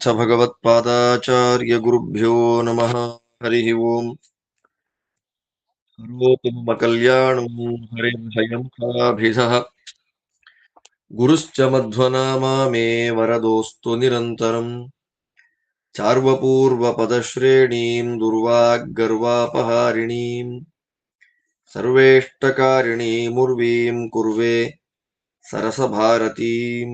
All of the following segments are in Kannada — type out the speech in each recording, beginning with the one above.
भगवत्पादाचार्यगुरुभ्यो नमः। हरिः ओम्। करोतु मम कल्याणं हरिर्भयमुखाभिधः गुरुश्च मध्वनामा मे वरदोऽस्तु निरन्तरम्। चार्वपूर्वपदश्रेणीं दुर्वाग्गर्वापहारिणीं सर्वेष्टकारिणीमुर्वीं कुर्वे ಸರಸಭಾರತೀಂ.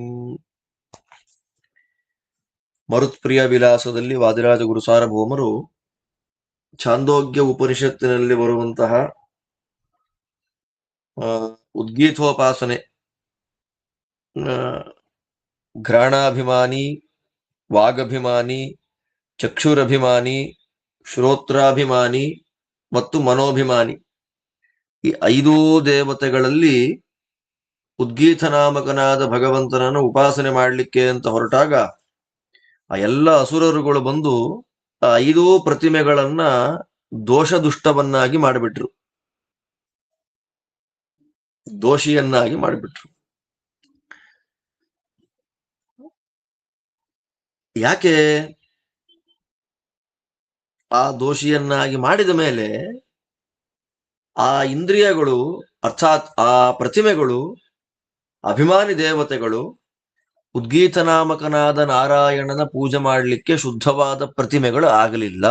ಮರುತ್ಪ್ರಿಯ ವಿಲಾಸದಲ್ಲಿ ವಾದಿರಾಜ ಗುರು ಸಾರ್ವಭೌಮರು ಛಾಂದೋಗ್ಯ ಉಪನಿಷತ್ತಿನಲ್ಲಿ ಬರುವಂತಹ ಉದ್ಗೀತೋಪಾಸನೆ, ಘ್ರಾಣಾಭಿಮಾನಿ, ವಾಗಭಿಮಾನಿ, ಚಕ್ಷುರಭಿಮಾನಿ, ಶ್ರೋತ್ರಾಭಿಮಾನಿ ಮತ್ತು ಮನೋಭಿಮಾನಿ, ಈ 5 ದೇವತೆಗಳಲ್ಲಿ ಉದ್ಗೀತ ನಾಮಕನಾದ ಭಗವಂತನನ್ನು ಉಪಾಸನೆ ಮಾಡಲಿಕ್ಕೆ ಅಂತ ಹೊರಟಾಗ ಆ ಎಲ್ಲ ಅಸುರರುಗಳು ಬಂದು ಆ 5 ಪ್ರತಿಮೆಗಳನ್ನ ದೋಷದುಷ್ಟವನ್ನಾಗಿ ಮಾಡಿಬಿಟ್ರು, ದೋಷಿಯನ್ನಾಗಿ ಮಾಡಿಬಿಟ್ರು. ಯಾಕೆ ಆ ದೋಷಿಯನ್ನಾಗಿ ಮಾಡಿದ ಮೇಲೆ ಆ ಇಂದ್ರಿಯಗಳು, ಅರ್ಥಾತ್ ಆ ಪ್ರತಿಮೆಗಳು, ಅಭಿಮಾನಿ ದೇವತೆಗಳು ಉದ್ಗೀತ ನಾಮಕನಾದ ನಾರಾಯಣನ ಪೂಜೆ ಮಾಡಲಿಕ್ಕೆ ಶುದ್ಧವಾದ ಪ್ರತಿಮೆಗಳು ಆಗಲಿಲ್ಲ.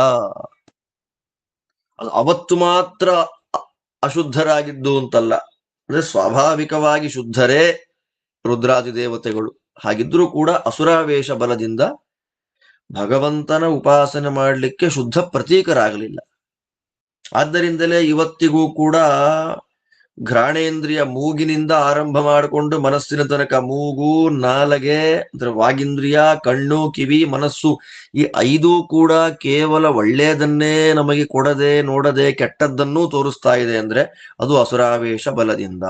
ಅದು ಅವತ್ತು ಮಾತ್ರ ಅಶುದ್ಧರಾಗಿದ್ದು ಅಂತಲ್ಲ, ಅಂದ್ರೆ ಸ್ವಾಭಾವಿಕವಾಗಿ ಶುದ್ಧರೇ ರುದ್ರಾದಿ ದೇವತೆಗಳು. ಹಾಗಿದ್ರೂ ಕೂಡ ಅಸುರಾವೇಶ ಬಲದಿಂದ ಭಗವಂತನ ಉಪಾಸನೆ ಮಾಡಲಿಕ್ಕೆ ಶುದ್ಧ ಪ್ರತೀಕರಾಗಲಿಲ್ಲ. ಆದ್ದರಿಂದಲೇ ಇವತ್ತಿಗೂ ಕೂಡ ಘ್ರಾಣೇಂದ್ರಿಯ, ಮೂಗಿನಿಂದ ಆರಂಭ ಮಾಡಿಕೊಂಡು ಮನಸ್ಸಿನ ತನಕ, ಮೂಗು, ನಾಲಗೆ ಅಂದ್ರೆ ವಾಗಿಂದ್ರಿಯ, ಕಣ್ಣು, ಕಿವಿ, ಮನಸ್ಸು, ಈ 5 ಕೂಡ ಕೇವಲ ಒಳ್ಳೆಯದನ್ನೇ ನಮಗೆ ಕೊಡದೆ, ನೋಡದೆ ಕೆಟ್ಟದ್ದನ್ನೂ ತೋರಿಸ್ತಾ ಇದೆ ಅಂದ್ರೆ ಅದು ಅಸುರಾವೇಶ ಬಲದಿಂದ.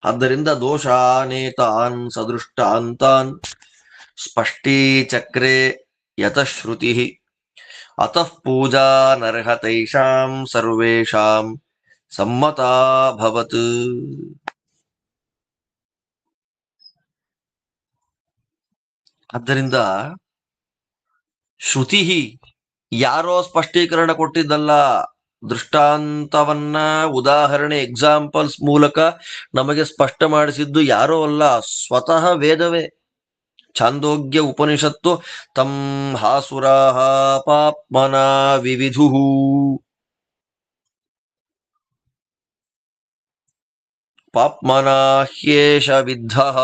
ಆದ್ದರಿಂದ ದೋಷಾನೇತಾನ್ ಸದೃಷ್ಟಾಂತಾನ್ ಸ್ಪಷ್ಟೀ ಚಕ್ರೆ ಯತಶ್ರುತಿ ಅತಃ ಪೂಜಾ ನರ್ಹತೈಷಾಂ ಸರ್ವೇಷಾಂ ಸಮ್ಮತಾ ಭವತ್. ಆದ್ದರಿಂದ ಶ್ರುತಿ ಯಾರೋ ಸ್ಪಷ್ಟೀಕರಣ ಕೊಟ್ಟಿದ್ದಲ್ಲ, ದೃಷ್ಟಾಂತವನ್ನ, ಉದಾಹರಣೆ, ಎಕ್ಸಾಂಪಲ್ಸ್ ಮೂಲಕ ನಮಗೆ ಸ್ಪಷ್ಟ ಮಾಡಿಸಿದ್ದು ಯಾರೋ ಅಲ್ಲ, ಸ್ವತಃ ವೇದವೇ. ಛಾಂದೋಗ್ಯ ಉಪನಿಷತ್ತು ತಂ ಹಾಸುರಾಹ ಪಾಪ್ಮನಾ ವಿವಿಧುಃ. ಪಾಪ್ಮನಾ ಹ್ಯೇಷ ವಿದ್ಧಃ.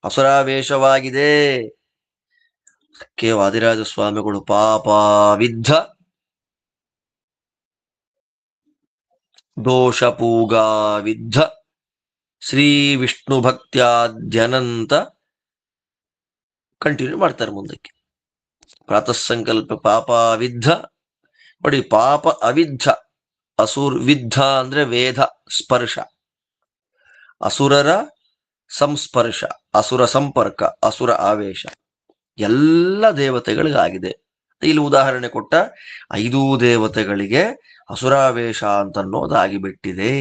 ಅಸುರಾವೇಶವಾಗಿದೆ. ಕೆ ವಾದಿರಾಜ ಸ್ವಾಮಿಗಳು ಪಾಪ ವಿದ್ಧ ದೋಷಪೂಗಾ ವಿದ್ಧ ಶ್ರೀ ವಿಷ್ಣು ಭಕ್ತ್ಯಾದ್ಯನಂತ ಕಂಟಿನ್ಯೂ ಮಾಡ್ತಾರೆ ಮುಂದಕ್ಕೆ. ಪ್ರಾತಃ ಸಂಕಲ್ಪ ಪಾಪ ವಿದ್ಧ ನೋಡಿ, ಪಾಪ ಅವಿದ್ಧ, ಅಸುರ್ ವಿದ್ಧ ಅಂದ್ರೆ ವೇದ ಸ್ಪರ್ಶ, ಅಸುರರ ಸಂಸ್ಪರ್ಶ, ಅಸುರ ಸಂಪರ್ಕ, ಅಸುರ ಆವೇಶ ಎಲ್ಲ ದೇವತೆಗಳಿಗಾಗಿದೆ. ಇಲ್ಲಿ ಉದಾಹರಣೆ ಕೊಟ್ಟ 5 ದೇವತೆಗಳಿಗೆ ಅಸುರಾವೇಶ ಅಂತನ್ನೋದಾಗಿಬಿಟ್ಟಿದೆ.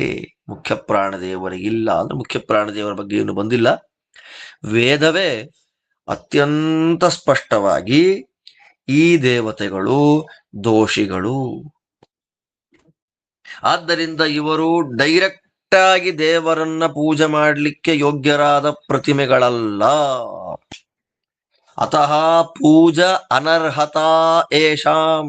ಮುಖ್ಯ ಪ್ರಾಣದೇವರಿಗಿಲ್ಲ ಅಂದ್ರೆ ಮುಖ್ಯ ಪ್ರಾಣದೇವರ ಬಗ್ಗೆ ಏನು ಬಂದಿಲ್ಲ. ವೇದವೇ ಅತ್ಯಂತ ಸ್ಪಷ್ಟವಾಗಿ ಈ ದೇವತೆಗಳು ದೋಷಿಗಳು, ಆದ್ದರಿಂದ ಇವರು ಡೈರೆಕ್ಟ್ ಆಗಿ ದೇವರನ್ನ ಪೂಜೆ ಮಾಡಲಿಕ್ಕೆ ಯೋಗ್ಯರಾದ ಪ್ರತಿಮೆಗಳಲ್ಲ. ಅತಃ ಪೂಜಾ ಅನರ್ಹತಾ ಏಷಾಂ.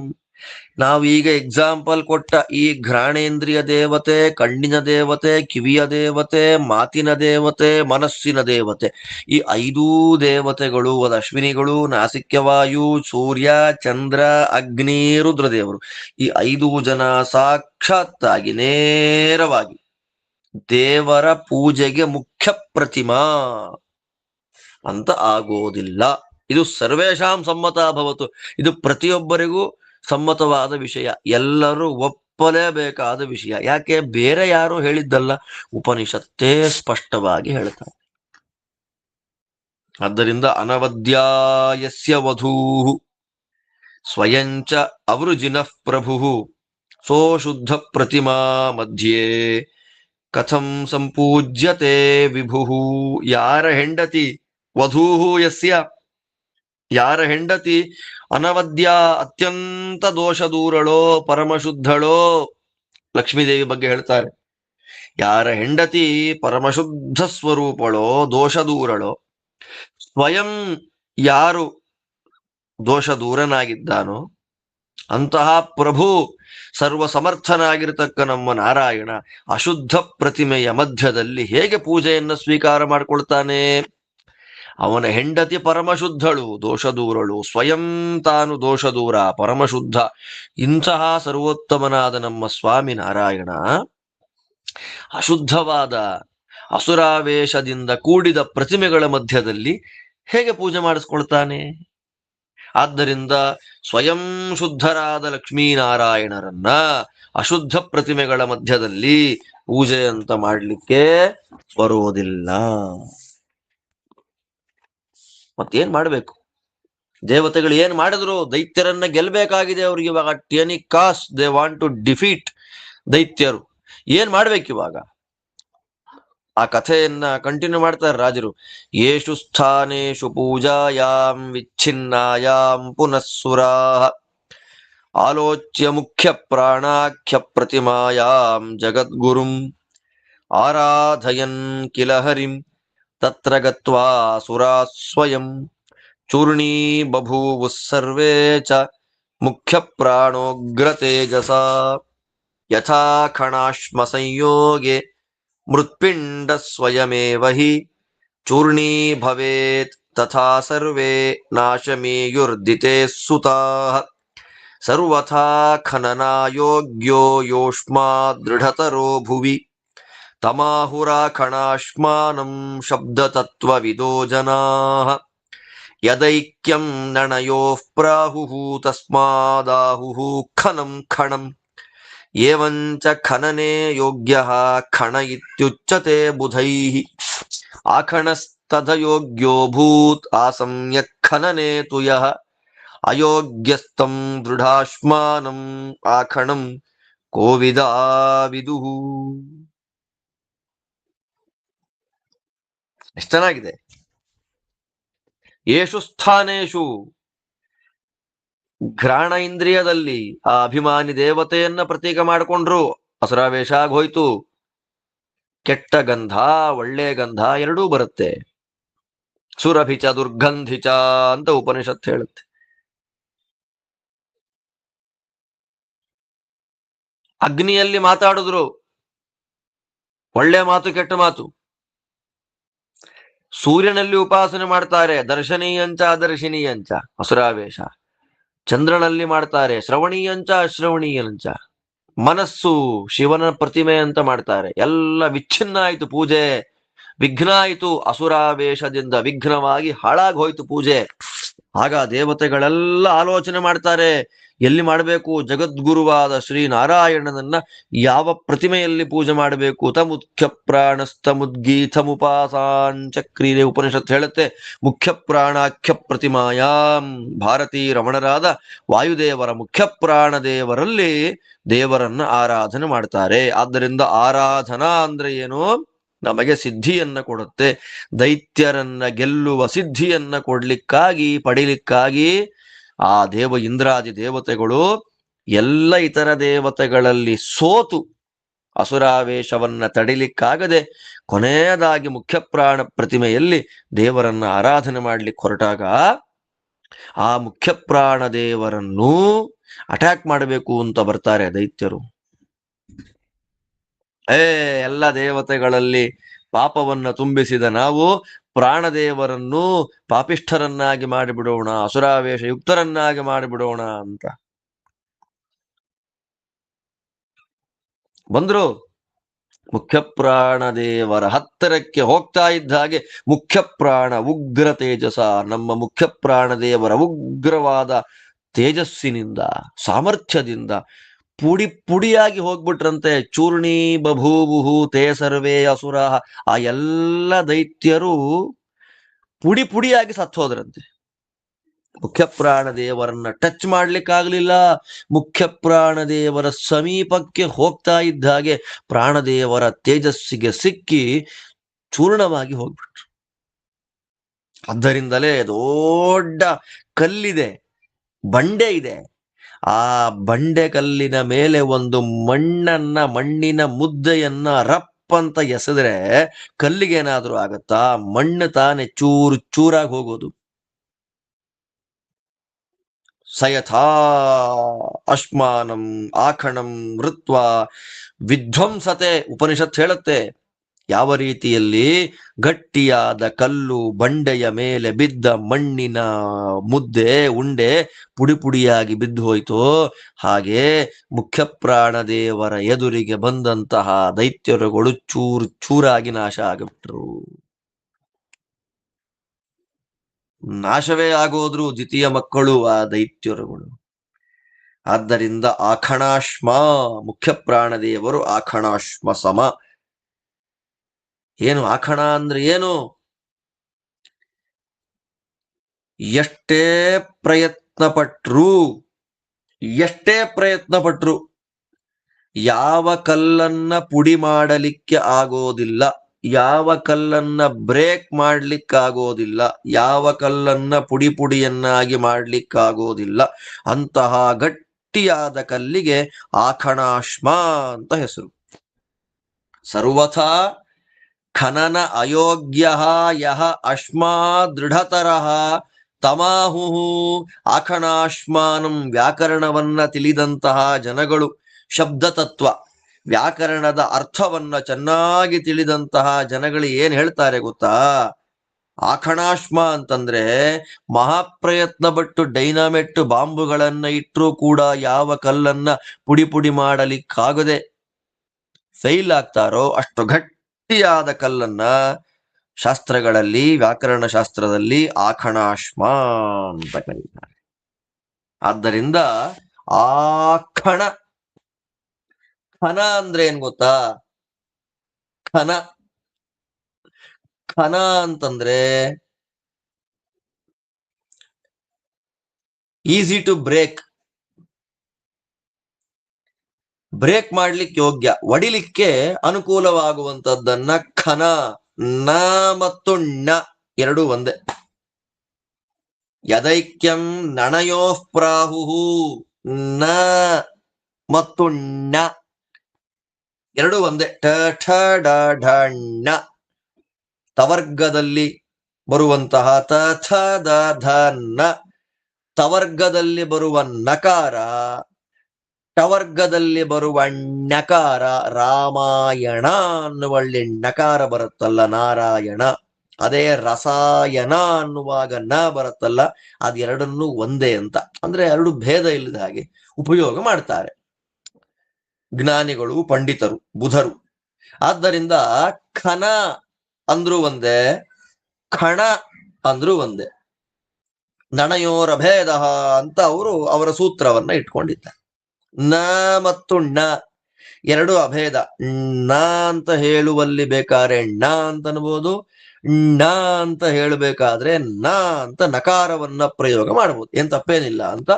ನಾವೀಗ ಎಕ್ಸಾಂಪಲ್ ಕೊಟ್ಟ ಈ ಘ್ರಾಣೇಂದ್ರಿಯ ದೇವತೆ, ಕಣ್ಣಿನ ದೇವತೆ, ಕಿವಿಯ ದೇವತೆ, ಮಾತಿನ ದೇವತೆ, ಮನಸ್ಸಿನ ದೇವತೆ, ಈ 5 ದೇವತೆಗಳು, ಅದು ಅಶ್ವಿನಿಗಳು, ನಾಸಿಕ್ಯವಾಯು, ಸೂರ್ಯ, ಚಂದ್ರ, ಅಗ್ನಿ, ರುದ್ರದೇವರು, ಈ 5 ಜನ ಸಾಕ್ಷಾತ್ತಾಗಿ ನೇರವಾಗಿ ದೇವರ ಪೂಜೆಗೆ ಮುಖ್ಯ ಪ್ರತಿಮಾ ಅಂತ ಆಗೋದಿಲ್ಲ. ಇದು ಸರ್ವೇಷಾಂ ಸಮ್ಮತ ಭವತು. ಇದು ಪ್ರತಿಯೊಬ್ಬರಿಗೂ ಸಮ್ಮತವಾದ ವಿಷಯ, ಎಲ್ಲರೂ ಒಪ್ಪಲೇಬೇಕಾದ ವಿಷಯ. ಯಾಕೆ? ಬೇರೆ ಯಾರು ಹೇಳಿದ್ದಲ್ಲ, ಉಪನಿಷತ್ತೇ ಸ್ಪಷ್ಟವಾಗಿ ಹೇಳ್ತಾರೆ. ಆದ್ದರಿಂದ ಅನವದ್ಯಾಯಸ್ಯ ವಧೂ ಸ್ವಯಂಚ ಅವೃಜಿನಃ ಪ್ರಭು ಸೋ ಶುದ್ಧ ಪ್ರತಿಮಾ ಮಧ್ಯೆ ಕಥಂ ಸಂಪೂಜ್ಯತೆ ವಿಭು. ಯಾರ ಹೆಂಡತಿ ವಧೂಹು ಯಸ್ಯ, ಯಾರ ಹೆಂಡತಿ ಅನವದ್ಯ ಅತ್ಯಂತ ದೋಷ ದೂರಳೋ ಪರಮಶುದ್ಧಳೋ, ಲಕ್ಷ್ಮೀದೇವಿ ಬಗ್ಗೆ ಹೇಳ್ತಾರೆ. ಯಾರ ಹೆಂಡತಿ ಪರಮಶುದ್ಧ ಸ್ವರೂಪಳೋ ದೋಷ ದೂರಳೋ, ಸ್ವಯಂ ಯಾರು ದೋಷ ದೂರನಾಗಿದ್ದಾನೋ ಅಂತಹ ಪ್ರಭು ಸರ್ವ ಸಮರ್ಥನಾಗಿರತಕ್ಕ ನಮ್ಮ ನಾರಾಯಣ ಅಶುದ್ಧ ಪ್ರತಿಮೆಯ ಮಧ್ಯದಲ್ಲಿ ಹೇಗೆ ಪೂಜೆಯನ್ನು ಸ್ವೀಕಾರ ಮಾಡಿಕೊಳ್ತಾನೆ? ಅವನ ಹೆಂಡತಿ ಪರಮಶುದ್ಧಳು, ದೋಷ ದೂರಳು, ಸ್ವಯಂ ತಾನು ದೋಷ ದೂರ, ಪರಮಶುದ್ಧ. ಇಂತಹ ಸರ್ವೋತ್ತಮನಾದ ನಮ್ಮ ಸ್ವಾಮಿ ನಾರಾಯಣ ಅಶುದ್ಧವಾದ ಅಸುರಾವೇಶದಿಂದ ಕೂಡಿದ ಪ್ರತಿಮೆಗಳ ಮಧ್ಯದಲ್ಲಿ ಹೇಗೆ ಪೂಜೆ ಮಾಡಿಸ್ಕೊಳ್ತಾನೆ? ಆದ್ದರಿಂದ ಸ್ವಯಂ ಶುದ್ಧರಾದ ಲಕ್ಷ್ಮೀನಾರಾಯಣರನ್ನ ಅಶುದ್ಧ ಪ್ರತಿಮೆಗಳ ಮಧ್ಯದಲ್ಲಿ ಪೂಜೆ ಅಂತ ಮಾಡ್ಲಿಕ್ಕೆ ಬರುವುದಿಲ್ಲ. ಮತ್ತೇನ್ ಮಾಡ್ಬೇಕು? ದೇವತೆಗಳು ಏನ್ ಮಾಡಿದ್ರು? ದೈತ್ಯರನ್ನ ಗೆಲ್ಬೇಕಾಗಿದೆ ಅವ್ರಿಗೆ ಇವಾಗ. At any cost they want to defeat ದೈತ್ಯರು. ಏನ್ ಮಾಡ್ಬೇಕು ಇವಾಗ? ಆ ಕಥೆಯನ್ನ ಕಂಟಿನ್ಯೂ ಮಾಡ್ತಾರೆ ರಾಜರು. ಯೇಷು ಸ್ಥಾನೇಶು ಪೂಜಾಯಾಂ ವಿಚ್ಛಿನ್ನಾಯಾಂ ಪುನಃಸುರಾ ಆಲೋಚ್ಯ ಮುಖ್ಯ ಪ್ರಾಣಾಖ್ಯ ಪ್ರತಿಮಾಯಾಂ ಜಗದ್ಗುರುಂ ಆರಾಧಯನ್ ಕಿಲ ಹರಿಂ ತತ್ರ ಗತ್ವಾ ಸುರಾ ಸ್ವಯಂ ಚೂರ್ಣೀ ಬಭೂವು ಸರ್ವೇ ಚ ಮುಖ್ಯ ಪ್ರಾಣೋಗ್ರ ತೇಜಸ ಯಥಾ ಖಣಾಶ್ಮ ಸಂಯೋಗೆ ಮೃತ್ಪಿಂಡ ಸ್ವಯಮೇವ ಹಿ ಚೂರ್ಣೀ ಭವೇತ್ ತಥಾ ಸರ್ವೇ ನಾಶಮೇಯುರ್ದಿತೆ ಸುತಾಃ ಸರ್ವಥಾ ಖನನಾಯೋಗ್ಯೋ ಯೋಷ್ಮಾ ದೃಢತರೋ ಭುವಿ ತಮಾಹುರಾ ಖಣಾಶ್ಮಾನಂ ಶಬ್ದತತ್ವವಿದೋ ಜನಾಃ ಯದೈಕ್ಯಂ ನಣಯೋಃ ಪ್ರಾಹುಃ ತಸ್ಮಾದಾಹುಃ ಖನಂ ಖಣಂ ಏವಂಚ ಖನನೆ ಯೋಗ್ಯಃ ಖಣ ಇತ್ಯುಚ್ಯತೆ ಬುಧೈಃ ಆಖಣಸ್ತದಯೋಗ್ಯೋ ಭೂತ್ ಆಸಮ್ಯಕ್ ಖನನೆ ತು ಯಃ ಅಯೋಗ್ಯಸ್ತಂ ದೃಢಾಶ್ಮಾನಂ ಆಖಣಂ ಕೋವಿದಾ ವಿದುಃ. ಎಷ್ಟು ಚೆನ್ನಾಗಿದೆ. ಯೇಷು ಸ್ಥಾನೇಶು, ಘ್ರಾಣ ಇಂದ್ರಿಯದಲ್ಲಿ ಆ ಅಭಿಮಾನಿ ದೇವತೆಯನ್ನ ಪ್ರತೀಕ ಮಾಡಿಕೊಂಡ್ರು. ಅಸುರಾವೇಶ ಆಗೋಯ್ತು. ಕೆಟ್ಟ ಗಂಧ ಒಳ್ಳೆ ಗಂಧ ಎರಡೂ ಬರುತ್ತೆ. ಸುರಭಿಚ ದುರ್ಗಂಧಿಚ ಅಂತ ಉಪನಿಷತ್ ಹೇಳುತ್ತೆ. ಅಗ್ನಿಯಲ್ಲಿ ಮಾತಾಡಿದ್ರು, ಒಳ್ಳೆ ಮಾತು ಕೆಟ್ಟ ಮಾತು. ಸೂರ್ಯನಲ್ಲಿ ಉಪಾಸನೆ ಮಾಡ್ತಾರೆ, ದರ್ಶನೀಯಂಚ ಅದರ್ಶನೀಯಂಚ ಅಸುರಾವೇಶ. ಚಂದ್ರನಲ್ಲಿ ಮಾಡ್ತಾರೆ, ಶ್ರವಣೀಯಂಚ ಅಶ್ರವಣೀಯಂಚ. ಮನಸ್ಸು ಶಿವನ ಪ್ರತಿಮೆ ಅಂತ ಮಾಡ್ತಾರೆ. ಎಲ್ಲ ವಿಚ್ಛಿನ್ನ ಆಯ್ತು ಪೂಜೆ, ವಿಘ್ನ ಆಯ್ತು. ಅಸುರಾವೇಶದಿಂದ ವಿಘ್ನವಾಗಿ ಹಾಳಾಗಿ ಹೋಯ್ತು ಪೂಜೆ. ಆಗ ದೇವತೆಗಳೆಲ್ಲ ಆಲೋಚನೆ ಮಾಡ್ತಾರೆ, ಎಲ್ಲಿ ಮಾಡಬೇಕು? ಜಗದ್ಗುರುವಾದ ಶ್ರೀ ನಾರಾಯಣನನ್ನ ಯಾವ ಪ್ರತಿಮೆಯಲ್ಲಿ ಪೂಜೆ ಮಾಡಬೇಕು? ತಮುಖ್ಯ ಪ್ರಾಣಸ್ತಮುದ್ಗೀತಮುಪಾಸಾಂಚಕ್ರೀರೆ ಉಪನಿಷತ್ ಹೇಳುತ್ತೆ. ಮುಖ್ಯ ಪ್ರಾಣಾಖ್ಯ ಪ್ರತಿಮಾಯಾಂ, ಭಾರತೀ ರಮಣರಾದ ವಾಯುದೇವರ ಮುಖ್ಯ ಪ್ರಾಣ ದೇವರಲ್ಲಿ ದೇವರನ್ನ ಆರಾಧನೆ ಮಾಡ್ತಾರೆ. ಆದ್ದರಿಂದ ಆರಾಧನಾ ಅಂದ್ರೆ ಏನು? ನಮಗೆ ಸಿದ್ಧಿಯನ್ನ ಕೊಡುತ್ತೆ. ದೈತ್ಯರನ್ನ ಗೆಲ್ಲುವ ಸಿದ್ಧಿಯನ್ನ ಕೊಡ್ಲಿಕ್ಕಾಗಿ, ಪಡಿಲಿಕ್ಕಾಗಿ ಆ ಇಂದ್ರಾದಿ ದೇವತೆಗಳು ಎಲ್ಲ ಇತರ ದೇವತೆಗಳಲ್ಲಿ ಸೋತು ಅಸುರಾವೇಶವನ್ನ ತಡಿಲಿಕ್ಕಾಗದೆ ಕೊನೆಯದಾಗಿ ಮುಖ್ಯ ಪ್ರಾಣ ಪ್ರತಿಮೆಯಲ್ಲಿ ದೇವರನ್ನ ಆರಾಧನೆ ಮಾಡ್ಲಿಕ್ಕೆ ಹೊರಟಾಗ ಆ ಮುಖ್ಯ ಪ್ರಾಣ ದೇವರನ್ನು ಅಟ್ಯಾಕ್ ಮಾಡಬೇಕು ಅಂತ ಬರ್ತಾರೆ ದೈತ್ಯರು. ಎಲ್ಲ ದೇವತೆಗಳಲ್ಲಿ ಪಾಪವನ್ನ ತುಂಬಿಸಿದ ನಾವು ಪ್ರಾಣದೇವರನ್ನು ಪಾಪಿಷ್ಠರನ್ನಾಗಿ ಮಾಡಿಬಿಡೋಣ, ಅಸುರಾವೇಶ ಯುಕ್ತರನ್ನಾಗಿ ಮಾಡಿಬಿಡೋಣ ಅಂತ ಬಂದ್ರು. ಮುಖ್ಯ ಪ್ರಾಣದೇವರ ಹತ್ತಿರಕ್ಕೆ ಹೋಗ್ತಾ ಇದ್ದ ಹಾಗೆ ಮುಖ್ಯ ಪ್ರಾಣ ಉಗ್ರ ತೇಜಸ, ನಮ್ಮ ಮುಖ್ಯ ಪ್ರಾಣದೇವರ ಉಗ್ರವಾದ ತೇಜಸ್ಸಿನಿಂದ, ಸಾಮರ್ಥ್ಯದಿಂದ ಪುಡಿ ಪುಡಿಯಾಗಿ ಹೋಗ್ಬಿಟ್ರಂತೆ. ಚೂರ್ಣಿ ಬಭೂವು ತೇ ಸರ್ವೇ ಅಸುರ. ಆ ಎಲ್ಲ ದೈತ್ಯರು ಪುಡಿ ಪುಡಿಯಾಗಿ ಸತ್ತು ಹೋದ್ರಂತೆ. ಮುಖ್ಯ ಪ್ರಾಣದೇವರನ್ನ ಟಚ್ ಮಾಡ್ಲಿಕ್ಕಾಗ್ಲಿಲ್ಲ. ಮುಖ್ಯ ಪ್ರಾಣದೇವರ ಸಮೀಪಕ್ಕೆ ಹೋಗ್ತಾ ಇದ್ದ ಹಾಗೆ ಪ್ರಾಣದೇವರ ತೇಜಸ್ಸಿಗೆ ಸಿಕ್ಕಿ ಚೂರ್ಣವಾಗಿ ಹೋಗ್ಬಿಟ್ರು. ಆದ್ದರಿಂದಲೇ ದೊಡ್ಡ ಕಲ್ಲಿದೆ, ಬಂಡೆ ಇದೆ. ಆ ಬಂಡೆ ಕಲ್ಲಿನ ಮೇಲೆ ಒಂದು ಮಣ್ಣಿನ ಮುದ್ದೆಯನ್ನ ರಪ್ ಅಂತ ಎಸೆದ್ರೆ ಕಲ್ಲಿಗೆ ಏನಾದ್ರೂ ಆಗತ್ತಾ? ಮಣ್ಣು ತಾನೆ ಚೂರು ಚೂರಾಗಿ ಹೋಗೋದು. ಸಯಥಾ ಅಶ್ಮಾನಂ ಆಖಣಂ ಮೃತ್ವ ವಿಧ್ವಂಸತೆ, ಉಪನಿಷತ್ ಹೇಳುತ್ತೆ. ಯಾವ ರೀತಿಯಲ್ಲಿ ಗಟ್ಟಿಯಾದ ಕಲ್ಲು ಬಂಡೆಯ ಮೇಲೆ ಬಿದ್ದ ಮಣ್ಣಿನ ಮುದ್ದೆ ಉಂಡೆ ಪುಡಿ ಪುಡಿಯಾಗಿ ಬಿದ್ದು ಹೋಯ್ತೋ, ಹಾಗೆ ಮುಖ್ಯ ಪ್ರಾಣದೇವರ ಎದುರಿಗೆ ಬಂದಂತಹ ದೈತ್ಯರುಗಳು ಚೂರು ಚೂರಾಗಿ ನಾಶ ಆಗಿಬಿಟ್ರು. ನಾಶವೇ ಆಗೋದ್ರು ದ್ವಿತೀಯ ಮಕ್ಕಳು ಆ ದೈತ್ಯರುಗಳು. ಆದ್ದರಿಂದ ಆಖಣಾಶ್ಮ, ಮುಖ್ಯ ಪ್ರಾಣದೇವರು ಆಖಣಾಶ್ಮ ಸಮ. ಏನು ಆಖಣ ಅಂದ್ರೆ ಏನು? ಎಷ್ಟೇ ಪ್ರಯತ್ನ ಪಟ್ರು ಯಾವ ಕಲ್ಲನ್ನ ಪುಡಿ ಮಾಡಲಿಕ್ಕೆ ಆಗೋದಿಲ್ಲ, ಯಾವ ಕಲ್ಲನ್ನ ಬ್ರೇಕ್ ಮಾಡ್ಲಿಕ್ಕಾಗೋದಿಲ್ಲ, ಯಾವ ಕಲ್ಲನ್ನ ಪುಡಿ ಪುಡಿಯನ್ನಾಗಿ ಮಾಡ್ಲಿಕ್ಕಾಗೋದಿಲ್ಲ, ಅಂತಹ ಗಟ್ಟಿಯಾದ ಕಲ್ಲಿಗೆ ಆಖಣಾಶ್ಮ ಅಂತ ಹೆಸರು. ಸರ್ವಥಾ ಖನನ ಅಯೋಗ್ಯ ಯಹ ಅಶ್ಮಾ ದೃಢತರಃ ತಮಾಹುಹು. ಆಖಣಾಶ್ಮಾನಂ, ವ್ಯಾಕರಣವನ್ನ ತಿಳಿದಂತಹ ಜನಗಳು, ಶಬ್ದ ತತ್ವ ವ್ಯಾಕರಣದ ಅರ್ಥವನ್ನ ಚೆನ್ನಾಗಿ ತಿಳಿದಂತಹ ಜನಗಳು ಏನ್ ಹೇಳ್ತಾರೆ ಗೊತ್ತಾ? ಆಖಣಾಶ್ಮ ಅಂತಂದ್ರೆ ಮಹಾಪ್ರಯತ್ನ ಪಟ್ಟು ಡೈನಾಮೆಟ್ ಬಾಂಬುಗಳನ್ನ ಇಟ್ಟರೂ ಕೂಡ ಯಾವ ಕಲ್ಲನ್ನ ಪುಡಿ ಪುಡಿ ಮಾಡಲಿಕ್ಕಾಗದೆ ಫೈಲ್ ಆಗ್ತಾರೋ ಅಷ್ಟು ಗಟ್ಟಿಯಾದ ಕಲ್ಲನ್ನ ಶಾಸ್ತ್ರಗಳಲ್ಲಿ, ವ್ಯಾಕರಣ ಶಾಸ್ತ್ರದಲ್ಲಿ ಆಖಣಾಶ್ಮ ಅಂತ ಕರೀತಾರೆ. ಆದ್ದರಿಂದ ಆಖಣ, ಖನ ಅಂದ್ರೆ ಏನ್ ಗೊತ್ತಾ? ಖನ ಅಂತಂದ್ರೆ ಈಸಿ ಟು ಬ್ರೇಕ್ ಮಾಡ್ಲಿಕ್ಕೆ ಯೋಗ್ಯ, ಒಡಿಲಿಕ್ಕೆ ಅನುಕೂಲವಾಗುವಂತದ್ದನ್ನ ಖನ. ನ ಮತ್ತು ಣ ಎರಡು ಒಂದೇ. ಯದೈಕ್ಯಂ ನಣಯೋಃ ಪ್ರಾಹುಹು. ನ ಮತ್ತು ಣ ಎರಡು ಒಂದೇ. ಠ ಡ ಢ ಣ. ತವರ್ಗದಲ್ಲಿ ಬರುವಂತಹ ತ ಥ ದ ಧ ನ, ತವರ್ಗದಲ್ಲಿ ಬರುವ ನಕಾರ, ಟವರ್ಗದಲ್ಲಿ ಬರುವ ಣಕಾರ. ರಾಮಾಯಣ ಅನ್ನುವಲ್ಲಿ ನಕಾರ ಬರುತ್ತಲ್ಲ, ನಾರಾಯಣ. ಅದೇ ರಸಾಯನ ಅನ್ನುವಾಗ ನ ಬರುತ್ತಲ್ಲ, ಅದೆರಡನ್ನೂ ಒಂದೇ ಅಂತ, ಅಂದ್ರೆ ಎರಡು ಭೇದ ಇಲ್ಲದ ಹಾಗೆ ಉಪಯೋಗ ಮಾಡ್ತಾರೆ ಜ್ಞಾನಿಗಳು, ಪಂಡಿತರು, ಬುಧರು. ಆದ್ದರಿಂದ ಖನ ಅಂದ್ರೂ ಒಂದೇ, ಖಣ ಅಂದ್ರೂ ಒಂದೇ. ನಣಯೋರಭೇದ ಅಂತ ಅವರ ಸೂತ್ರವನ್ನ ಇಟ್ಕೊಂಡಿದ್ದಾರೆ. ನ ಮತ್ತು ಣ ಎರಡು ಅಭೇದ. ನ ಅಂತ ಹೇಳುವಲ್ಲಿ ಬೇಕಾದ್ರೆ ಣ ಅಂತ ಅನ್ಬೋದು, ಣ ಅಂತ ಹೇಳಬೇಕಾದ್ರೆ ನ ಅಂತ ನಕಾರವನ್ನ ಪ್ರಯೋಗ ಮಾಡಬಹುದು, ಏನ್ ತಪ್ಪೇನಿಲ್ಲ ಅಂತ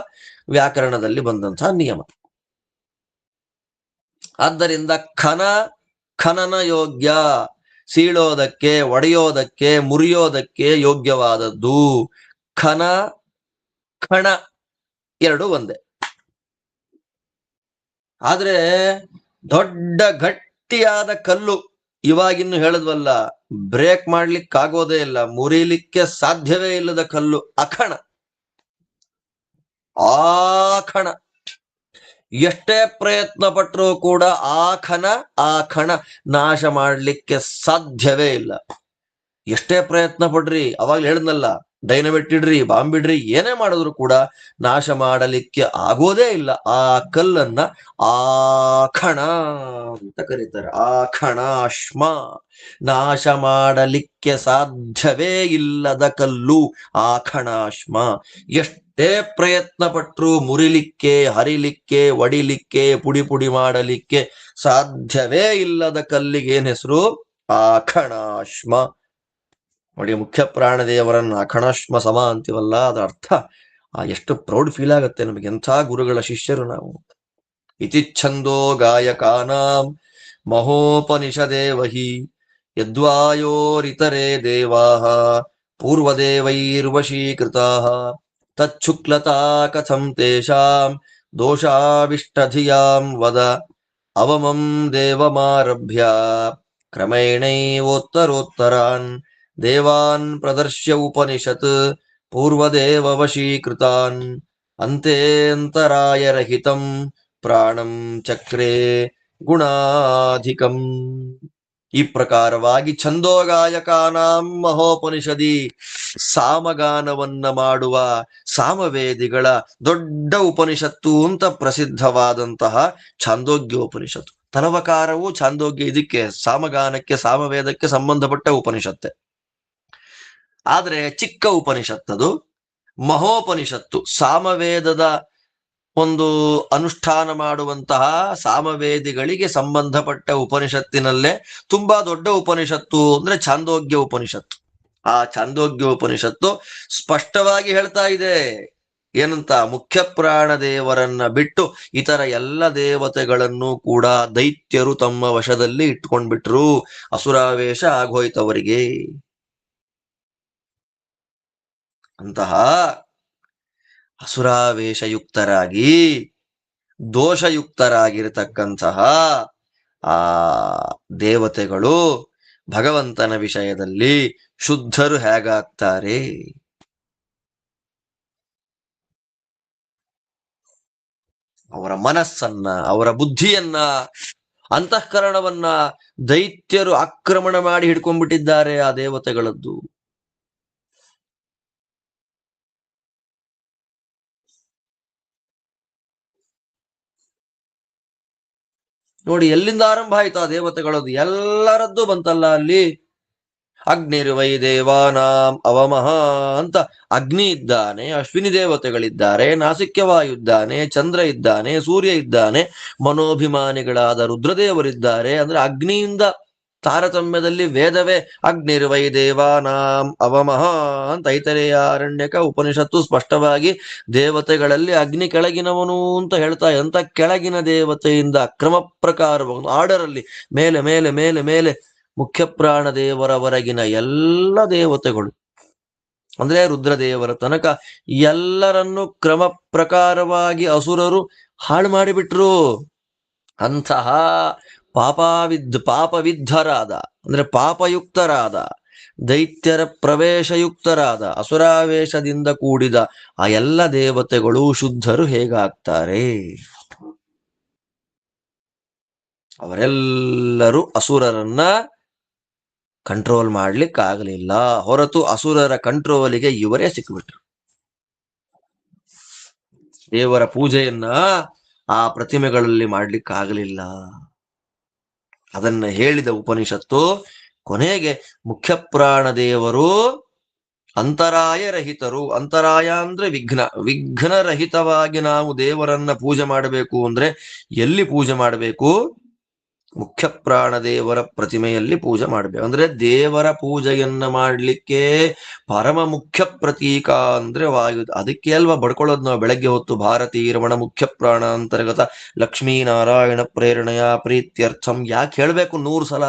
ವ್ಯಾಕರಣದಲ್ಲಿ ಬಂದಂತಹ ನಿಯಮ. ಆದ್ದರಿಂದ ಖನನ ಯೋಗ್ಯ, ಸೀಳೋದಕ್ಕೆ, ಒಡೆಯೋದಕ್ಕೆ, ಮುರಿಯೋದಕ್ಕೆ ಯೋಗ್ಯವಾದದ್ದು. ಖನ ಖಣ ಎರಡು ಒಂದೇ. ಆದ್ರೆ ದೊಡ್ಡ ಗಟ್ಟಿಯಾದ ಕಲ್ಲು, ಇವಾಗಿನ್ನು ಹೇಳಿದ್ವಲ್ಲ, ಬ್ರೇಕ್ ಮಾಡ್ಲಿಕ್ಕಾಗೋದೇ ಇಲ್ಲ, ಮುರಿಲಿಕ್ಕೆ ಸಾಧ್ಯವೇ ಇಲ್ಲದ ಕಲ್ಲು ಅಖಣ. ಆಖಣ ಎಷ್ಟೇ ಪ್ರಯತ್ನ ಪಟ್ಟರೂ ಕೂಡ ಆಖಣ ನಾಶ ಮಾಡ್ಲಿಕ್ಕೆ ಸಾಧ್ಯವೇ ಇಲ್ಲ. ಎಷ್ಟೇ ಪ್ರಯತ್ನ ಪಡ್ರಿ, ಅವಾಗ ಹೇಳಿದ್ನಲ್ಲ, ಡೈನಮಿಟ್ ಇಡ್ರಿ, ಬಾಂಬ್ ಇಡ್ರಿ, ಏನೇ ಮಾಡಿದ್ರು ಕೂಡ ನಾಶ ಮಾಡಲಿಕ್ಕೆ ಆಗೋದೇ ಇಲ್ಲ. ಆ ಕಲ್ಲನ್ನ ಆಖಣ ಅಂತ ಕರೀತಾರೆ. ಆಖಣಾಶ್ಮ, ನಾಶ ಮಾಡಲಿಕ್ಕೆ ಸಾಧ್ಯವೇ ಇಲ್ಲದ ಕಲ್ಲು ಆಖಣಾಶ್ಮ. ಎಷ್ಟೇ ಪ್ರಯತ್ನ ಪಟ್ರು ಮುರಿಲಿಕ್ಕೆ, ಹರಿಲಿಕ್ಕೆ, ಒಡಿಲಿಕ್ಕೆ, ಪುಡಿ ಪುಡಿ ಮಾಡಲಿಕ್ಕೆ ಸಾಧ್ಯವೇ ಇಲ್ಲದ ಕಲ್ಲಿಗೆ ಏನ್ ಹೆಸರು? ಆಖಣಾಶ್ಮ. ನೋಡಿ, ಮುಖ್ಯ ಪ್ರಾಣದೇವರನ್ನ ಅಖಣಾಶ್ಮ ಸಮ ಅಂತೀವಲ್ಲ, ಅದರ ಅರ್ಥ ಎಷ್ಟು ಪ್ರೌಡ್ ಫೀಲ್ ಆಗುತ್ತೆ ನಮಗೆ, ಎಂಥ ಗುರುಗಳ ಶಿಷ್ಯರು ನಾವು. ಇತಿ ಛಂದೋ ಗಾಯಕಾನಾಂ ಮಹೋಪನಿಷದೇ ವಹಿ ಯದ್ವಾಯೋರಿತರೇ ದೇವಾಃ ಪೂರ್ವದೇವೈರ್ವಶೀಕೃತಾಃ ತಚ್ಛುಕ್ಲತಾ ಕಥಂ ತೇಷಾಂ ದೋಷಾವಿಷ್ಟಧಿಯಾಂ ವದ ಅವಮಂ ದೇವಮಾರಭ್ಯ ಕ್ರಮೇಣೈವೋತ್ತರೋತ್ತರಾನ್ ದೇವಾನ್ ಪ್ರದರ್ಶ್ಯ ಉಪನಿಷತ್ ಪೂರ್ವದೇವವಶೀಕೃತಾನ್ ಅಂತೇಂತರಾಯರಹಿತಂ ಪ್ರಾಣಂ ಚಕ್ರೇ ಗುಣಾಧಿಕಂ. ಈ ಪ್ರಕಾರವಾಗಿ ಛಂದೋಗಾಯಕಾನಾಂ ಮಹೋಪನಿಷದಿ, ಸಾಮಗಾನವನ್ನ ಮಾಡುವ ಸಾಮವೇದಿಗಳ ದೊಡ್ಡ ಉಪನಿಷತ್ತು ಅಂತ ಪ್ರಸಿದ್ಧವಾದಂತಹ ಛಾಂದೋಗ್ಯೋಪನಿಷತ್ತು. ತಲವಕಾರವು ಛಾಂದೋಗ್ಯ, ಇದಕ್ಕೆ ಸಾಮಗಾನಕ್ಕೆ ಸಾಮವೇದಕ್ಕೆ ಸಂಬಂಧಪಟ್ಟ ಉಪನಿಷತ್ತೆ. ಆದ್ರೆ ಚಿಕ್ಕ ಉಪನಿಷತ್ತದು, ಮಹೋಪನಿಷತ್ತು, ಸಾಮವೇದದ ಒಂದು ಅನುಷ್ಠಾನ ಮಾಡುವಂತಹ ಸಾಮವೇದಿಗಳಿಗೆ ಸಂಬಂಧಪಟ್ಟ ಉಪನಿಷತ್ತಿನಲ್ಲೇ ತುಂಬಾ ದೊಡ್ಡ ಉಪನಿಷತ್ತು ಅಂದ್ರೆ ಛಾಂದೋಗ್ಯ ಉಪನಿಷತ್ತು. ಆ ಛಾಂದೋಗ್ಯ ಉಪನಿಷತ್ತು ಸ್ಪಷ್ಟವಾಗಿ ಹೇಳ್ತಾ ಇದೆ ಏನಂತ, ಮುಖ್ಯ ಪ್ರಾಣ ದೇವರನ್ನ ಬಿಟ್ಟು ಇತರ ಎಲ್ಲ ದೇವತೆಗಳನ್ನು ಕೂಡ ದೈತ್ಯರು ತಮ್ಮ ವಶದಲ್ಲಿ ಇಟ್ಕೊಂಡ್ಬಿಟ್ರು, ಅಸುರಾವೇಶ ಆಗೋಯ್ತವರಿಗೆ. ಅಂತಹ ಅಸುರಾವೇಶಯುಕ್ತರಾಗಿ ದೋಷಯುಕ್ತರಾಗಿರತಕ್ಕಂತಹ ಆ ದೇವತೆಗಳು ಭಗವಂತನ ವಿಷಯದಲ್ಲಿ ಶುದ್ಧರು ಹೇಗಾಗ್ತಾರೆ? ಅವರ ಮನಸ್ಸನ್ನ, ಅವರ ಬುದ್ಧಿಯನ್ನ, ಅಂತಃಕರಣವನ್ನ ದೈತ್ಯರು ಆಕ್ರಮಣ ಮಾಡಿ ಹಿಡ್ಕೊಂಡ್ಬಿಟ್ಟಿದ್ದಾರೆ ಆ ದೇವತೆಗಳದ್ದು. ನೋಡಿ, ಎಲ್ಲಿಂದ ಆರಂಭ ಆಯ್ತು ಆ ದೇವತೆಗಳದ್ದು? ಎಲ್ಲರದ್ದು ಬಂತಲ್ಲ ಅಲ್ಲಿ. ಅಗ್ನಿರ್ವೈ ದೇವಾನಾಂ ಅವಮಃ ಅಂತ ಅಗ್ನಿ ಇದ್ದಾನೆ, ಅಶ್ವಿನಿ ದೇವತೆಗಳಿದ್ದಾರೆ, ನಾಸಿಕ್ಯವಾಯು ಇದ್ದಾನೆ, ಚಂದ್ರ ಇದ್ದಾನೆ, ಸೂರ್ಯ ಇದ್ದಾನೆ, ಮನೋಭಿಮಾನಿಗಳಾದ ರುದ್ರದೇವರಿದ್ದಾರೆ. ಅಂದ್ರೆ ಅಗ್ನಿಯಿಂದ ತಾರತಮ್ಯದಲ್ಲಿ ವೇದವೇ ಅಗ್ನಿರ್ವೈ ದೇವಾನಾಂ ಅವಮಃ ಅಂತ ಐತರೇಯಾರಣ್ಯಕ ಉಪನಿಷತ್ತು ಸ್ಪಷ್ಟವಾಗಿ ದೇವತೆಗಳಲ್ಲಿ ಅಗ್ನಿ ಕೆಳಗಿನವನು ಅಂತ ಹೇಳ್ತಾ, ಎಂತ ಕೆಳಗಿನ ದೇವತೆಯಿಂದ ಕ್ರಮ ಪ್ರಕಾರ ಆರ್ಡರ್ ಅಲ್ಲಿ ಮೇಲೆ ಮೇಲೆ ಮೇಲೆ ಮೇಲೆ ಮುಖ್ಯ ಪ್ರಾಣ ದೇವರವರೆಗಿನ ಎಲ್ಲ ದೇವತೆಗಳು ಅಂದ್ರೆ ರುದ್ರದೇವರ ತನಕ ಎಲ್ಲರನ್ನು ಕ್ರಮ ಪ್ರಕಾರವಾಗಿ ಅಸುರರು ಹಾಳು ಮಾಡಿಬಿಟ್ರು. ಅಂತಹ ಪಾಪವಿದ್ಧರಾದ ಅಂದ್ರೆ ಪಾಪಯುಕ್ತರಾದ ದೈತ್ಯರ ಪ್ರವೇಶಯುಕ್ತರಾದ ಅಸುರಾವೇಶದಿಂದ ಕೂಡಿದ ಆ ಎಲ್ಲ ದೇವತೆಗಳು ಶುದ್ಧರು ಹೇಗಾಗ್ತಾರೆ? ಅವರೆಲ್ಲರೂ ಅಸುರರನ್ನ ಕಂಟ್ರೋಲ್ ಮಾಡ್ಲಿಕ್ಕಾಗಲಿಲ್ಲ, ಹೊರತು ಅಸುರರ ಕಂಟ್ರೋಲಿಗೆ ಇವರೇ ಸಿಕ್ಕಿಬಿಟ್ರು. ದೇವರ ಪೂಜೆಯನ್ನ ಆ ಪ್ರತಿಮೆಗಳಲ್ಲಿ ಮಾಡ್ಲಿಕ್ಕಾಗಲಿಲ್ಲ. ಅದನ್ನ ಹೇಳಿದ ಉಪನಿಷತ್ತು ಕೊನೆಗೆ ಮುಖ್ಯ ಪ್ರಾಣ ದೇವರು ಅಂತರಾಯ ರಹಿತರು. ಅಂತರಾಯ ಅಂದ್ರೆ ವಿಘ್ನರಹಿತವಾಗಿ ನಾವು ದೇವರನ್ನ ಪೂಜೆ ಮಾಡಬೇಕು ಅಂದ್ರೆ ಎಲ್ಲಿ ಪೂಜೆ ಮಾಡಬೇಕು? ಮುಖ್ಯ ಪ್ರಾಣ ದೇವರ ಪ್ರತಿಮೆಯಲ್ಲಿ ಪೂಜೆ ಮಾಡಬೇಕು. ಅಂದ್ರೆ ದೇವರ ಪೂಜೆಯನ್ನ ಮಾಡ್ಲಿಕ್ಕೆ ಪರಮ ಮುಖ್ಯ ಪ್ರತೀಕ ಅಂದ್ರೆ ವಾಯು. ಅದಕ್ಕೆ ಅಲ್ವಾ ಬಡ್ಕೊಳ್ಳೋದು ನಾವು ಬೆಳಗ್ಗೆ ಹೊತ್ತು, ಭಾರತೀ ರಮಣ ಮುಖ್ಯ ಪ್ರಾಣ ಅಂತರ್ಗತ ಲಕ್ಷ್ಮೀನಾರಾಯಣ ಪ್ರೇರಣೆಯ ಪ್ರೀತ್ಯರ್ಥಂ. ಯಾಕೆ ಹೇಳ್ಬೇಕು 100 ಸಲ?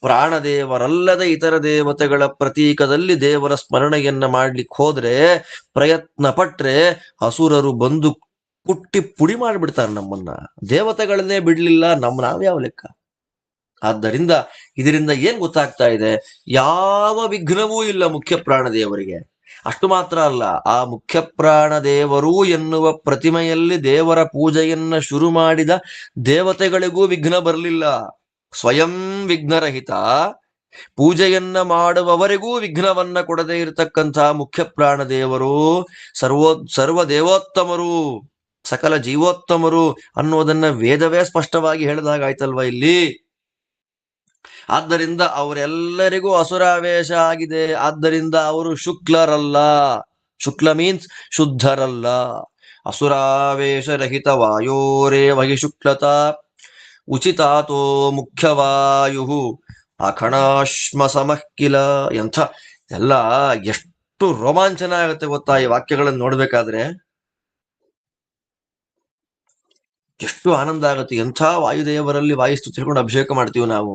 ಪ್ರಾಣದೇವರಲ್ಲದ ಇತರ ದೇವತೆಗಳ ಪ್ರತೀಕದಲ್ಲಿ ದೇವರ ಸ್ಮರಣೆಯನ್ನ ಮಾಡ್ಲಿಕ್ಕೆ ಹೋದ್ರೆ, ಪ್ರಯತ್ನ ಪಟ್ರೆ ಅಸುರರು ಬಂದು ಕುಟ್ಟಿ ಪುಡಿ ಮಾಡಿಬಿಡ್ತಾರೆ ನಮ್ಮನ್ನ. ದೇವತೆಗಳನ್ನೇ ಬಿಡ್ಲಿಲ್ಲ, ನಾವ್ಯಾವ ಲೆಕ್ಕ? ಆದ್ದರಿಂದ ಇದರಿಂದ ಏನ್ ಗೊತ್ತಾಗ್ತಾ ಇದೆ? ಯಾವ ವಿಘ್ನವೂ ಇಲ್ಲ ಮುಖ್ಯ ಪ್ರಾಣ ದೇವರಿಗೆ. ಅಷ್ಟು ಮಾತ್ರ ಅಲ್ಲ, ಆ ಮುಖ್ಯ ಪ್ರಾಣ ದೇವರು ಎನ್ನುವ ಪ್ರತಿಮೆಯಲ್ಲಿ ದೇವರ ಪೂಜೆಯನ್ನ ಶುರು ಮಾಡಿದ ದೇವತೆಗಳಿಗೂ ವಿಘ್ನ ಬರಲಿಲ್ಲ. ಸ್ವಯಂ ವಿಘ್ನರಹಿತ, ಪೂಜೆಯನ್ನ ಮಾಡುವವರೆಗೂ ವಿಘ್ನವನ್ನ ಕೊಡದೇ ಇರತಕ್ಕಂತಹ ಮುಖ್ಯ ಪ್ರಾಣ ದೇವರು ಸರ್ವ ದೇವೋತ್ತಮರು, ಸಕಲ ಜೀವೋತ್ತಮರು ಅನ್ನೋದನ್ನ ವೇದವೇ ಸ್ಪಷ್ಟವಾಗಿ ಹೇಳಿದಾಗಾಯ್ತಲ್ವ ಇಲ್ಲಿ. ಆದ್ದರಿಂದ ಅವರೆಲ್ಲರಿಗೂ ಅಸುರಾವೇಶ ಆಗಿದೆ. ಆದ್ದರಿಂದ ಅವರು ಶುಕ್ಲರಲ್ಲ. ಶುಕ್ಲ ಮೀನ್ಸ್ ಶುದ್ಧರಲ್ಲ. ಅಸುರಾವೇಶ ರಹಿತ ವಾಯೋರೇವ ಹಿ ಶುಕ್ಲತಾ ಉಚಿತಾತೋ ಮುಖ್ಯವಾಯು ಅಖಣಾಶ್ಮ ಸಮಃ ಕಿಲ. ಎಂಥ ಎಲ್ಲ ಎಷ್ಟು ರೋಮಾಂಚನ ಆಗುತ್ತೆ ಗೊತ್ತಾ ಈ ವಾಕ್ಯಗಳನ್ನು ನೋಡ್ಬೇಕಾದ್ರೆ. ಎಷ್ಟು ಆನಂದ ಆಗುತ್ತೆ. ಎಂಥ ವಾಯುದೇವರಲ್ಲಿ ವಾಯುಸ್ತು ತಿಳ್ಕೊಂಡು ಅಭಿಷೇಕ ಮಾಡ್ತೀವಿ ನಾವು.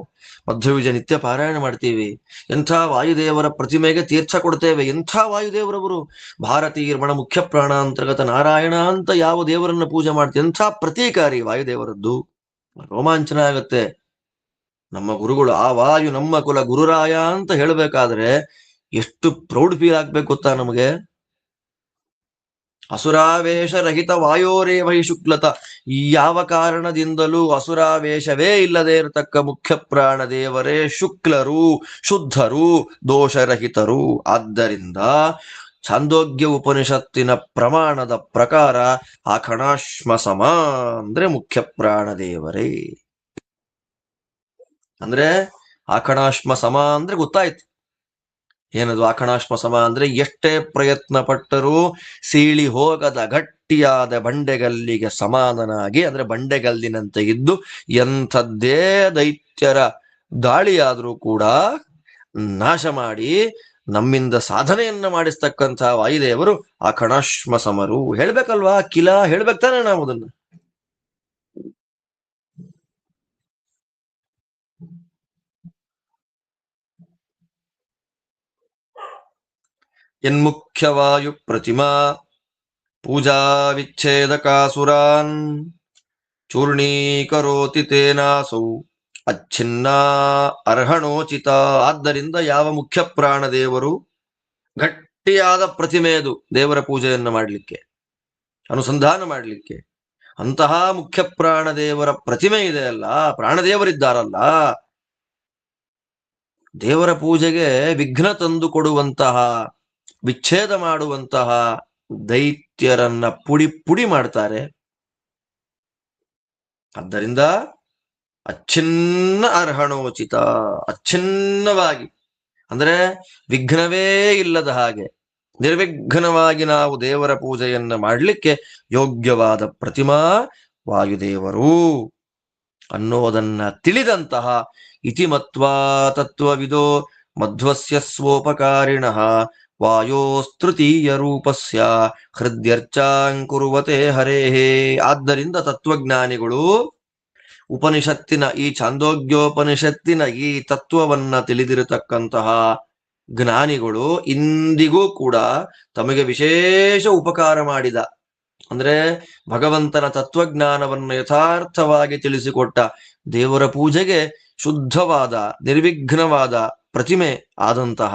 ಮಧ್ವವಿಜಯ ನಿತ್ಯ ಪಾರಾಯಣ ಮಾಡ್ತೀವಿ. ಎಂಥ ವಾಯುದೇವರ ಪ್ರತಿಮೆಗೆ ತೀರ್ಥ ಕೊಡ್ತೇವೆ. ಎಂಥ ವಾಯುದೇವರವರು. ಭಾರತೀಯ ರಮಣ ಮುಖ್ಯ ಪ್ರಾಣ ಅಂತರ್ಗತ ನಾರಾಯಣ ಅಂತ ಯಾವ ದೇವರನ್ನ ಪೂಜೆ ಮಾಡ್ತೀವಿ. ಎಂಥ ಪ್ರತೀಕಾರಿ ವಾಯುದೇವರದ್ದು. ರೋಮಾಂಚನ ಆಗತ್ತೆ. ನಮ್ಮ ಗುರುಗಳು ಆ ವಾಯು ನಮ್ಮ ಕುಲ ಗುರುರಾಯ ಅಂತ ಹೇಳಬೇಕಾದ್ರೆ ಎಷ್ಟು ಪ್ರೌಡ್ ಫೀಲ್ ಆಗ್ಬೇಕು ಗೊತ್ತಾ ನಮಗೆ. ಅಸುರಾವೇಶ ರಹಿತ ವಾಯೋರೇವಹಿ ಶುಕ್ಲತ. ಯಾವ ಕಾರಣದಿಂದಲೂ ಅಸುರಾವೇಶವೇ ಇಲ್ಲದೆ ಇರತಕ್ಕ ಮುಖ್ಯ ಪ್ರಾಣ ದೇವರೇ ಶುಕ್ಲರು, ಶುದ್ಧರು, ದೋಷರಹಿತರು. ಆದ್ದರಿಂದ ಛಾಂದೋಗ್ಯ ಉಪನಿಷತ್ತಿನ ಪ್ರಮಾಣದ ಪ್ರಕಾರ ಆಖಣಾಶ್ಮ ಸಮ ಅಂದ್ರೆ ಮುಖ್ಯ ಪ್ರಾಣ ದೇವರೇ. ಅಂದ್ರೆ ಆಖಣಾಶ್ಮ ಸಮ ಅಂದ್ರೆ ಗೊತ್ತಾಯ್ತು ಏನದು. ಆಖಣಾಶ್ಮ ಸಮ ಅಂದ್ರೆ ಎಷ್ಟೇ ಪ್ರಯತ್ನ ಪಟ್ಟರೂ ಸೀಳಿ ಹೋಗದ ಗಟ್ಟಿಯಾದ ಬಂಡೆಗಲ್ಲಿಗೆ ಸಮಾನನಾಗಿ, ಅಂದ್ರೆ ಬಂಡೆಗಲ್ಲಿನಂತೆ ಇದ್ದು ಎಂಥದ್ದೇ ದೈತ್ಯರ ದಾಳಿಯಾದರೂ ಕೂಡ ನಾಶ ಮಾಡಿ ನಮ್ಮಿಂದ ಸಾಧನೆಯನ್ನ ಮಾಡಿಸ್ತಕ್ಕಂತಹ ವಾಯುದೇವರು ಆಖಣಾಶ್ಮ ಸಮರು. ಹೇಳ್ಬೇಕಲ್ವಾ, ಕಿಲ ಹೇಳ್ಬೇಕು ತಾನೆ ನಾವು ಅದನ್ನ. ಯನ್ಮುಖ್ಯವಾಯು ಪ್ರತಿಮಾ ಪೂಜಾ ವಿಚ್ಛೇದಕಾಸುರಾನ್ ಚೂರ್ಣೀಕರೋತಿ ತೇನಾಸೌ ಅಚ್ಛಿನ್ನ ಅರ್ಹಣೋಚಿತ. ಆದ್ದರಿಂದ ಯಾವ ಮುಖ್ಯ ಪ್ರಾಣ ದೇವರು ಗಟ್ಟಿಯಾದ ಪ್ರತಿಮೆಯದು ದೇವರ ಪೂಜೆಯನ್ನು ಮಾಡಲಿಕ್ಕೆ, ಅನುಸಂಧಾನ ಮಾಡಲಿಕ್ಕೆ, ಅಂತಹ ಮುಖ್ಯ ಪ್ರಾಣ ದೇವರ ಪ್ರತಿಮೆ ಇದೆ ಅಲ್ಲ, ಪ್ರಾಣದೇವರಿದ್ದಾರಲ್ಲ, ದೇವರ ಪೂಜೆಗೆ ವಿಘ್ನ ತಂದು ಕೊಡುವಂತಹ, ವಿಚ್ಛೇದ ಮಾಡುವಂತಹ ದೈತ್ಯರನ್ನ ಪುಡಿ ಪುಡಿ ಮಾಡ್ತಾರೆ. ಆದ್ದರಿಂದ ಅಚ್ಛಿನ್ನ ಅರ್ಹಣೋಚಿತ, ಅಚ್ಛಿನ್ನವಾಗಿ ಅಂದ್ರೆ ವಿಘ್ನವೇ ಇಲ್ಲದ ಹಾಗೆ ನಿರ್ವಿಘ್ನವಾಗಿ ನಾವು ದೇವರ ಪೂಜೆಯನ್ನ ಮಾಡಲಿಕ್ಕೆ ಯೋಗ್ಯವಾದ ಪ್ರತಿಮಾ ವಾಯುದೇವರು ಅನ್ನೋದನ್ನ ತಿಳಿದಂತಹ ಇತಿಮತ್ವಾ ತತ್ವವಿದೋ ಮಧ್ವಸ್ಯ ಸ್ವೋಪಕಾರಿಣಃ ವಾಯೋಸ್ತೃತೀಯ ರೂಪಸ್ಯ ಹೃದ್ಯರ್ಚಾಂಕುರುವತೆ ಹರೇಹೇ. ಆದ್ದರಿಂದ ತತ್ವಜ್ಞಾನಿಗಳು ಉಪನಿಷತ್ತಿನ ಈ ಛಾಂದೋಗ್ಯೋಪನಿಷತ್ತಿನ ಈ ತತ್ವವನ್ನ ತಿಳಿದಿರತಕ್ಕಂತಹ ಜ್ಞಾನಿಗಳು ಇಂದಿಗೂ ಕೂಡ ತಮಗೆ ವಿಶೇಷ ಉಪಕಾರ ಮಾಡಿದ, ಅಂದ್ರೆ ಭಗವಂತನ ತತ್ವಜ್ಞಾನವನ್ನು ಯಥಾರ್ಥವಾಗಿ ತಿಳಿಸಿಕೊಟ್ಟ ದೇವರ ಪೂಜೆಗೆ ಶುದ್ಧವಾದ ನಿರ್ವಿಘ್ನವಾದ ಪ್ರತಿಮೆ ಆದಂತಹ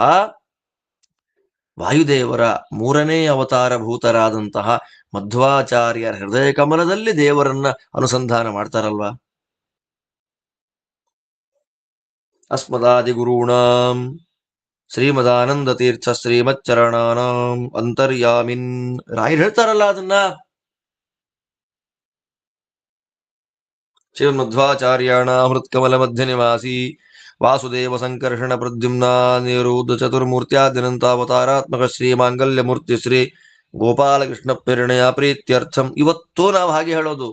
ವಾಯುದೇವರ ಮೂರನೇ ಅವತಾರಭೂತರಾದಂತಹ ಮಧ್ವಾಚಾರ್ಯರ ಹೃದಯ ಕಮಲದಲ್ಲಿ ದೇವರನ್ನ ಅನುಸಂಧಾನ ಮಾಡ್ತಾರಲ್ವಾ. ಅಸ್ಮದಾದಿಗುರುಣಾಂ ಶ್ರೀಮದಾನಂದ ತೀರ್ಥ ಶ್ರೀಮಚ್ಚರಣಾನಾಂ ಅಂತರ್ಯಾಮಿನ್. ರಾಯರು ಹೇಳ್ತಾರಲ್ಲ ಅದನ್ನ. ಶ್ರೀಮಧ್ವಾಚಾರ್ಯಾಣ ಹೃತ್ಕಮಲ ಮಧ್ಯ ನಿವಾಸಿ ವಾಸುದೇವ ಸಂಕರ್ಷಣ ಪ್ರದ್ಯುಮ್ನ ನಿರುದ್ಧ ಚತುರ್ಮೂರ್ತ್ಯಾದ್ಯನಂತಾವತಾರಾತ್ಮಕ ಶ್ರೀ ಮಾಂಗಲ್ಯ ಮೂರ್ತಿ ಶ್ರೀ ಗೋಪಾಲಕೃಷ್ಣ ಪ್ರೇರಣೆಯ ಪ್ರೀತ್ಯರ್ಥಂ. ಇವತ್ತು ನಾವು ಹಾಗೆ ಹೇಳೋದು,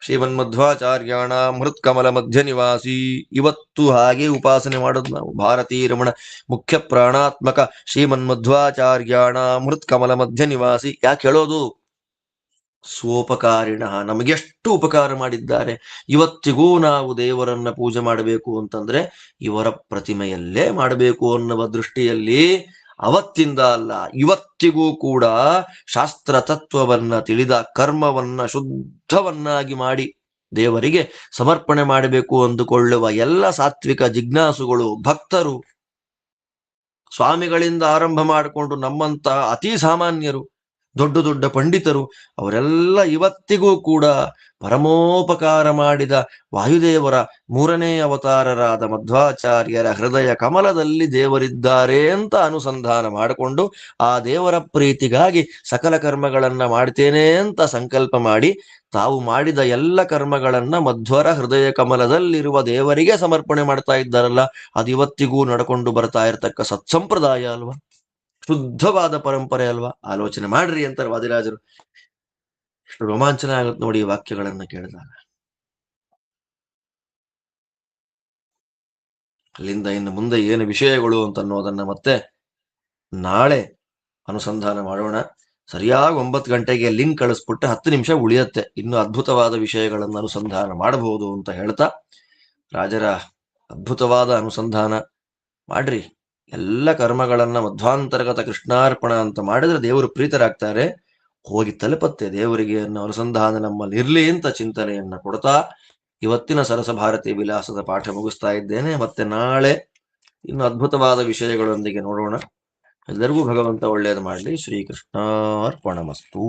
ಶ್ರೀಮನ್ಮಧ್ವಾಚಾರ್ಯಾಣ ಹೃತ್ಕಮಲ ಮಧ್ಯ ನಿವಾಸಿ. ಇವತ್ತು ಹಾಗೆ ಉಪಾಸನೆ ಮಾಡೋದು ನಾವು. ಭಾರತೀ ರಮಣ ಮುಖ್ಯ ಪ್ರಾಣಾತ್ಮಕ ಶ್ರೀಮನ್ಮಧ್ವಾಚಾರ್ಯಾಣ ಹೃತ್ಕಮಲ ಮಧ್ಯ ನಿವಾಸಿ. ಯಾಕೆ ಹೇಳೋದು? ಸ್ವೋಪಕಾರಿಣ, ನಮಗೆಷ್ಟು ಉಪಕಾರ ಮಾಡಿದ್ದಾರೆ. ಇವತ್ತಿಗೂ ನಾವು ದೇವರನ್ನ ಪೂಜೆ ಮಾಡಬೇಕು ಅಂತಂದ್ರೆ ಇವರ ಪ್ರತಿಮೆಯಲ್ಲೇ ಮಾಡಬೇಕು ಅನ್ನುವ ದೃಷ್ಟಿಯಲ್ಲಿ ಅವತ್ತಿಂದ ಅಲ್ಲ ಇವತ್ತಿಗೂ ಕೂಡ ಶಾಸ್ತ್ರ ತತ್ವವನ್ನ ತಿಳಿದ ಕರ್ಮವನ್ನ ಶುದ್ಧವನ್ನಾಗಿ ಮಾಡಿ ದೇವರಿಗೆ ಸಮರ್ಪಣೆ ಮಾಡಬೇಕು ಅಂದುಕೊಳ್ಳುವ ಎಲ್ಲ ಸಾತ್ವಿಕ ಜಿಜ್ಞಾಸುಗಳು, ಭಕ್ತರು, ಸ್ವಾಮಿಗಳಿಂದ ಆರಂಭ ಮಾಡಿಕೊಂಡು ನಮ್ಮಂತಹ ಅತಿ ಸಾಮಾನ್ಯರು, ದೊಡ್ಡ ದೊಡ್ಡ ಪಂಡಿತರು, ಅವರೆಲ್ಲ ಇವತ್ತಿಗೂ ಕೂಡ ಪರಮೋಪಕಾರ ಮಾಡಿದ ವಾಯುದೇವರ ಮೂರನೇ ಅವತಾರರಾದ ಮಧ್ವಾಚಾರ್ಯರ ಹೃದಯ ಕಮಲದಲ್ಲಿ ದೇವರಿದ್ದಾರೆ ಅಂತ ಅನುಸಂಧಾನ ಮಾಡಿಕೊಂಡು ಆ ದೇವರ ಪ್ರೀತಿಗಾಗಿ ಸಕಲ ಕರ್ಮಗಳನ್ನ ಮಾಡ್ತೇನೆ ಅಂತ ಸಂಕಲ್ಪ ಮಾಡಿ ತಾವು ಮಾಡಿದ ಎಲ್ಲ ಕರ್ಮಗಳನ್ನ ಮಧ್ವರ ಹೃದಯ ಕಮಲದಲ್ಲಿರುವ ದೇವರಿಗೆ ಸಮರ್ಪಣೆ ಮಾಡ್ತಾ ಇದ್ದಾರಲ್ಲ, ಅದು ಇವತ್ತಿಗೂ ನಡ್ಕೊಂಡು ಬರ್ತಾ ಇರತಕ್ಕ ಸತ್ಸಂಪ್ರದಾಯ ಅಲ್ವಾ, ಶುದ್ಧವಾದ ಪರಂಪರೆ ಅಲ್ವಾ. ಆಲೋಚನೆ ಮಾಡ್ರಿ ಅಂತಾರೆ ವಾದಿರಾಜರು. ಎಷ್ಟು ರೋಮಾಂಚನ ಆಗುತ್ತೆ ನೋಡಿ ಈ ವಾಕ್ಯಗಳನ್ನ ಕೇಳಿದಾಗ. ಅಲ್ಲಿಂದ ಇನ್ನು ಮುಂದೆ ಏನು ವಿಷಯಗಳು ಅಂತ ಅನ್ನೋದನ್ನ ಮತ್ತೆ ನಾಳೆ ಅನುಸಂಧಾನ ಮಾಡೋಣ. ಸರಿಯಾಗಿ 9 ಗಂಟೆಗೆ ಲಿಂಕ್ ಕಳಿಸ್ಬಿಟ್ಟೆ 10 ನಿಮಿಷ ಉಳಿಯತ್ತೆ, ಇನ್ನು ಅದ್ಭುತವಾದ ವಿಷಯಗಳನ್ನು ಅನುಸಂಧಾನ ಮಾಡಬಹುದು ಅಂತ ಹೇಳ್ತಾ, ರಾಜರ ಅದ್ಭುತವಾದ ಅನುಸಂಧಾನ ಮಾಡ್ರಿ. ಎಲ್ಲ ಕರ್ಮಗಳನ್ನ ಮಧ್ವಾಂತರ್ಗತ ಕೃಷ್ಣಾರ್ಪಣ ಅಂತ ಮಾಡಿದ್ರೆ ದೇವರು ಪ್ರೀತರಾಗ್ತಾರೆ, ಹೋಗಿ ತಲುಪತ್ತೆ ದೇವರಿಗೆ ಅನ್ನೋ ಅನುಸಂಧಾನ ನಮ್ಮಲ್ಲಿ ಇರ್ಲಿ ಅಂತ ಚಿಂತನೆಯನ್ನ ಕೊಡ್ತಾ ಇವತ್ತಿನ ಸರಸ ಭಾರತಿ ವಿಲಾಸದ ಪಾಠ ಮುಗಿಸ್ತಾ ಇದ್ದೇನೆ. ಮತ್ತೆ ನಾಳೆ ಇನ್ನು ಅದ್ಭುತವಾದ ವಿಷಯಗಳೊಂದಿಗೆ ನೋಡೋಣ. ಎಲ್ಲರಿಗೂ ಭಗವಂತ ಒಳ್ಳೆಯದು ಮಾಡಲಿ. ಶ್ರೀಕೃಷ್ಣಾರ್ಪಣಮಸ್ತು.